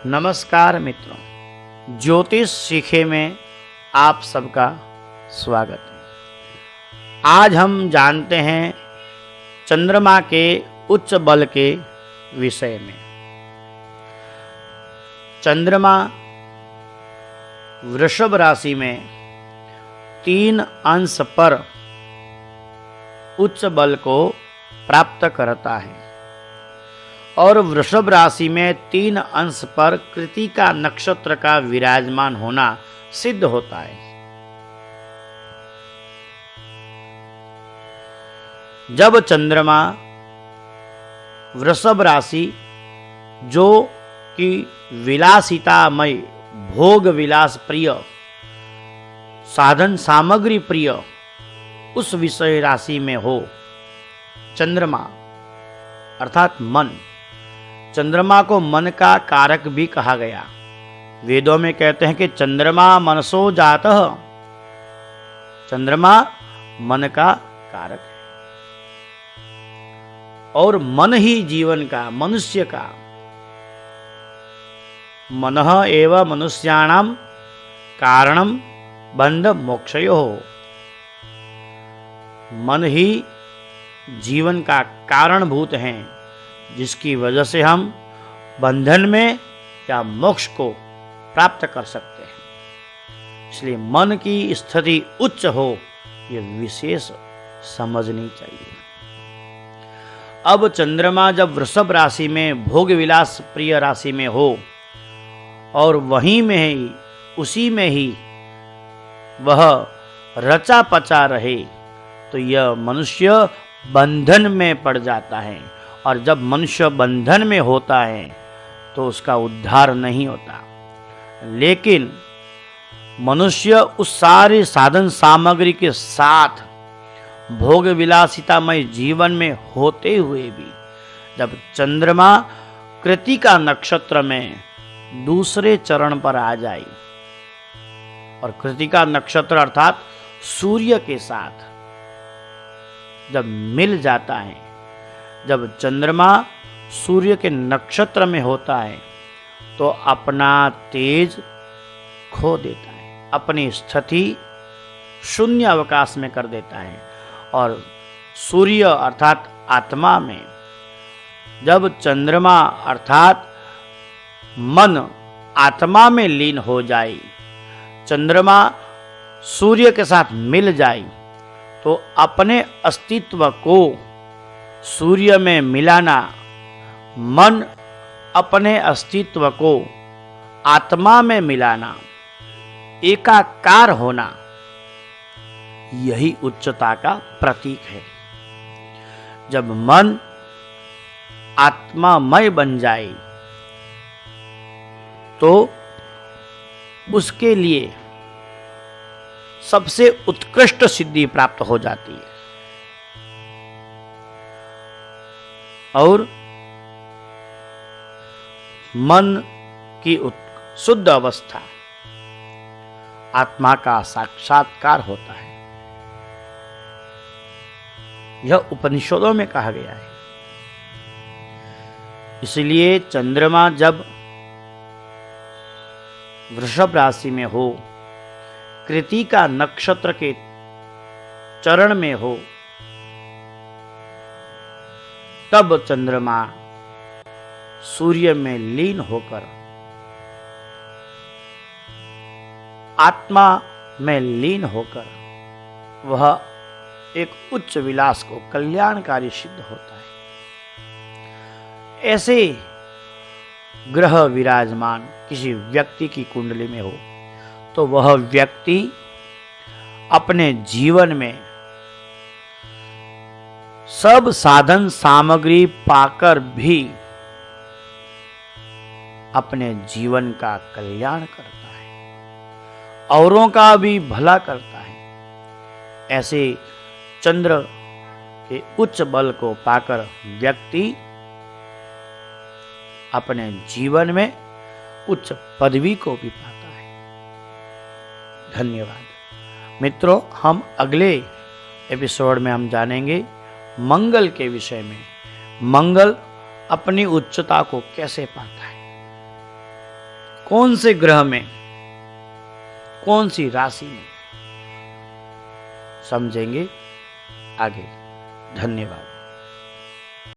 नमस्कार मित्रों, ज्योतिष सीखे में आप सबका स्वागत है। आज हम जानते हैं चंद्रमा के उच्च बल के विषय में। चंद्रमा वृषभ राशि में 3 अंश पर उच्च बल को प्राप्त करता है और वृषभ राशि में 3 अंश पर कृतिका नक्षत्र का विराजमान होना सिद्ध होता है। जब चंद्रमा वृषभ राशि जो कि विलासितामय, भोग विलास प्रिय, साधन सामग्री प्रिय उस विषय राशि में हो, चंद्रमा अर्थात मन, चंद्रमा को मन का कारक भी कहा गया। वेदों में कहते हैं कि चंद्रमा मनसो जातः, चंद्रमा मन का कारक है और मन ही जीवन का, मनुष्य का, मनः एव मनुष्याणाम कारणम बंध मोक्षयोः, मन ही जीवन का कारणभूत है जिसकी वजह से हम बंधन में या मोक्ष को प्राप्त कर सकते हैं। इसलिए मन की स्थिति उच्च हो, यह विशेष समझनी चाहिए। अब चंद्रमा जब वृषभ राशि में, भोग विलास प्रिय राशि में हो और वहीं में ही, उसी में ही वह रचा पचा रहे, तो यह मनुष्य बंधन में पड़ जाता है और जब मनुष्य बंधन में होता है तो उसका उद्धार नहीं होता। लेकिन मनुष्य उस सारे साधन सामग्री के साथ भोग विलासितामय जीवन में होते हुए भी जब चंद्रमा कृतिका नक्षत्र में दूसरे चरण पर आ जाए, और कृतिका नक्षत्र अर्थात सूर्य के साथ जब मिल जाता है, जब चंद्रमा सूर्य के नक्षत्र में होता है तो अपना तेज खो देता है, अपनी स्थिति शून्य अवकाश में कर देता है। और सूर्य अर्थात आत्मा में जब चंद्रमा अर्थात मन आत्मा में लीन हो जाए, चंद्रमा सूर्य के साथ मिल जाए, तो अपने अस्तित्व को सूर्य में मिलाना, मन अपने अस्तित्व को आत्मा में मिलाना, एकाकार होना, यही उच्चता का प्रतीक है। जब मन आत्मामय बन जाए तो उसके लिए सबसे उत्कृष्ट सिद्धि प्राप्त हो जाती है और मन की शुद्ध अवस्था, आत्मा का साक्षात्कार होता है। यह उपनिषदों में कहा गया है। इसलिए चंद्रमा जब वृषभ राशि में हो, कृतिका नक्षत्र के चरण में हो, तब चंद्रमा सूर्य में लीन होकर, आत्मा में लीन होकर वह एक उच्च विलास को कल्याणकारी सिद्ध होता है। ऐसे ग्रह विराजमान किसी व्यक्ति की कुंडली में हो तो वह व्यक्ति अपने जीवन में सब साधन सामग्री पाकर भी अपने जीवन का कल्याण करता है, औरों का भी भला करता है। ऐसे चंद्र के उच्च बल को पाकर व्यक्ति अपने जीवन में उच्च पदवी को भी पाता है। धन्यवाद मित्रों, हम अगले एपिसोड में हम जानेंगे मंगल के विषय में। मंगल अपनी उच्चता को कैसे पाता है। कौन से ग्रह में, कौन सी राशि में, समझेंगे आगे। धन्यवाद।